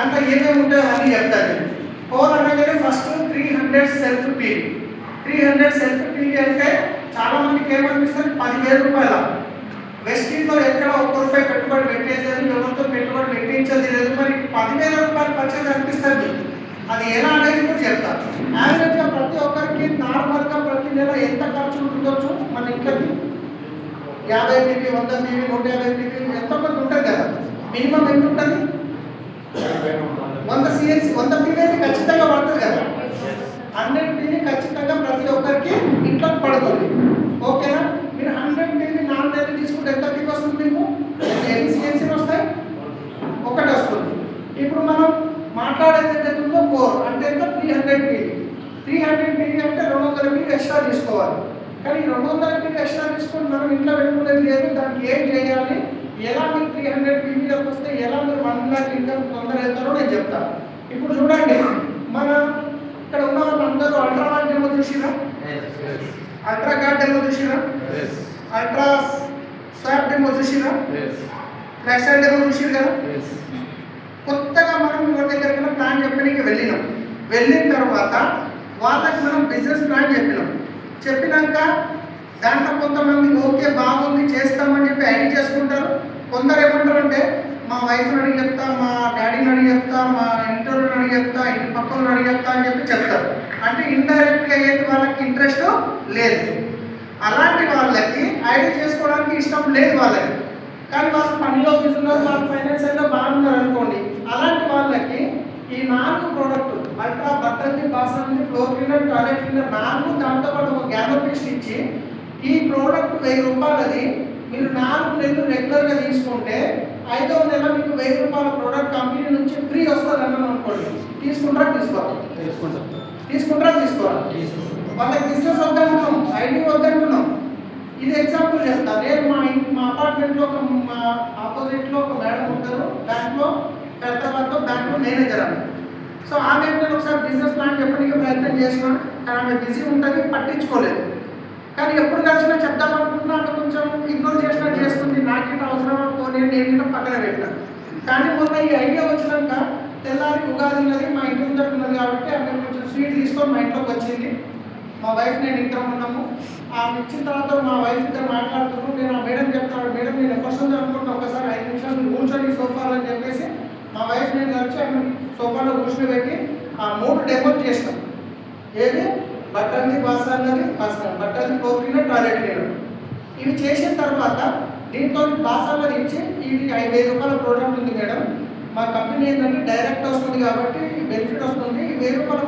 దాంట్లో ఏమేమి ఉంటాయో అన్నీ చెప్తాను. కోర్ అనగానే first 300 self PD. 300 self PD అంటే చాలా మందికి ఏమనిపిస్తుంది, 10,000 రూపాయల వెస్టింగ్లో ఎక్కడ ఒక్క రూపాయి పెట్టుబడి పెట్టేది, ఎవరితో పెట్టుబడి పెట్టించేది లేదు, మరి 10,000 రూపాయలు ఖర్చు అనిపిస్తుంది. అది ఎలా అనేది కూడా చెప్తాను. యావరేజ్గా ప్రతి ఒక్కరికి నార్మల్గా ప్రతి నెల ఎంత ఖర్చు ఉంటుందో మన ఇంట్లోకి 50 పీపీ, 100 పీపీ, 150 పీపీ ఎంతో కొంత ఉంటుంది కదా. మినిమం ఎంత ఉంటుంది? 100 సిఎన్సీ, 100 పీపీ అయితే ఖచ్చితంగా పడుతుంది కదా. 100 పీపీ ఖచ్చితంగా ప్రతి ఒక్కరికి ఇంట్లోకి పడుతుంది. ఓకేనా? మీరు 100 పీపీ 4 నెలలు తీసుకుంటే ఎంత పీపీ వస్తుంది? మీకు ఎన్ని సిఎన్సీలు వస్తాయి? ఒకటి వస్తుంది. ఇప్పుడు మనం మాట్లాడేది ఏదైతే ఉందో కోర్ అంటే ఎంత? 300 పీపీ. 300 పీపీ అంటే 200 పీపీ ఎక్స్ట్రా తీసుకోవాలి. కానీ 200 పీపీ ఎక్స్ట్రా తీసుకొని మనం ఇంట్లో పెట్టుకునేది లేదు. దానికి ఏం చేయాలి, ఎలా మీరు 300 పీపీలోకి వస్తే ఎలా మీరు 1 లాక్ ఇన్కమ్ తొందర అవుతారో నేను చెప్తాను. ఇప్పుడు చూడండి, మన ఇక్కడ ఉన్న వాళ్ళందరూ అల్ట్రా వాట్ డెమో చూసిరా? అల్ట్రా కార్డ్ డెమో చూసిరా? అల్ట్రా స్వాప్ డెమో చూసిరా? ఫ్లాష్ డెమో చూసిరు కదా. కొత్తగా మనం ఎవరి దగ్గర ప్లాన్ చెప్పడానికి వెళ్ళిన తర్వాత వాళ్ళకి మనం బిజినెస్ ప్లాన్ చెప్పినాక దాంట్లో కొంతమంది ఓకే బాగుంది చేస్తామని చెప్పి ఐడి చేసుకుంటారు. కొందరు ఏమంటారంటే మా వైఫ్ని అడిగి చెప్తా, మా డాడీని అడిగి చెప్తా, మా ఇంటర్ని అడిగి చెప్తా, ఇంటి పక్కన అడిగి చెప్తా అని చెప్పి చెప్తారు. అంటే ఇండైరెక్ట్గా ఏంటి, వాళ్ళకి ఇంట్రెస్ట్ లేదు. అలాంటి వాళ్ళకి ఐడి చేసుకోవడానికి ఇష్టం లేదు వాళ్ళకి. కానీ వాళ్ళు పనిలో కూర్చున్నారు, వాళ్ళు ఫైనాన్షియల్గా బాగున్నారు అనుకోండి. అలాంటి వాళ్ళకి ఈ 4 ప్రోడక్ట్ అల్ట్రా బట్టర్ది, బాసన్ది, ఫ్లోర్ క్లీనర్, టాయిలెట్ క్లీనర్ 4 దాంతోపాటు ఒక గ్యానో పేస్ట్ ఇచ్చి ఈ ప్రోడక్ట్ 1000 రూపాయలది మీరు 4 నెలలు రెగ్యులర్గా తీసుకుంటే 5వ నెల మీకు 1000 రూపాయల ప్రోడక్ట్ కంపెనీ నుంచి ఫ్రీ వస్తుంది అన్నాం అనుకోండి. తీసుకుంటారా? తీసుకోవాలి. వాళ్ళకి బిజినెస్ వద్దంటున్నాం, ఐడి వద్దంటున్నాం. ఇది ఎగ్జాంపుల్ చెప్తాను. నేను మా అపార్ట్మెంట్లో మా ఆపోజిట్లో ఒక మేడం ఉంటారు, బ్యాంక్లో హైదరాబాద్లో బ్యాంక్లో మేనేజర్ అని. సో ఆమె నేను ఒకసారి బిజినెస్ ప్లాన్ చెప్పడానికి ప్రయత్నం చేసినా, కానీ ఆమె బిజీ ఉంటుంది, పట్టించుకోలేదు. కానీ ఎప్పుడు కలిసినా చెప్దాం అనుకుంటున్నా అంటే కొంచెం ఇగ్నోర్ చేసినట్టు చేస్తుంది. నాకేంటి అవసరం పోనీ నేను పక్కన పెట్టినా. కానీ మొన్న ఈ ఐడియా వచ్చినాక తెల్లారి ఉగాది ఉన్నది, మా ఇంటి ముందర ఉన్నది కాబట్టి ఆమె కొంచెం స్వీట్ తీసుకొని మా ఇంట్లోకి వచ్చింది. మా వైఫ్ నేను ఇద్దరం ఉన్నాము. ఆమె ఇచ్చిన తర్వాత మా వైఫ్ ఇద్దరు మాట్లాడుతున్నాము. నేను ఆ మేడం చెప్తాను, మేడం నేను ఎప్పుడు అనుకుంటున్నా ఒకసారి 5 నిమిషాలు కూర్చొని సోఫాలో అని చెప్పేసి మా వైఫ్ నేను కలిసి ఆమె సోఫాలో కూర్చోబెట్టి ఆ 3 డెమోలు చేస్తాం. ఏది? బట్టర్ది, బాసన్ది, బట్టర్ది, ఫ్లోర్ క్లీనర్, టాయిలెట్ క్లీనర్. ఇవి చేసిన తర్వాత దీంతో బాసన్లు ఇచ్చి ఇది 5,000 రూపాయల ప్రోడక్ట్ ఉంది మేడం, మా కంపెనీ ఏంటంటే డైరెక్ట్ వస్తుంది కాబట్టి బెనిఫిట్ వస్తుంది. 1000 రూపాయల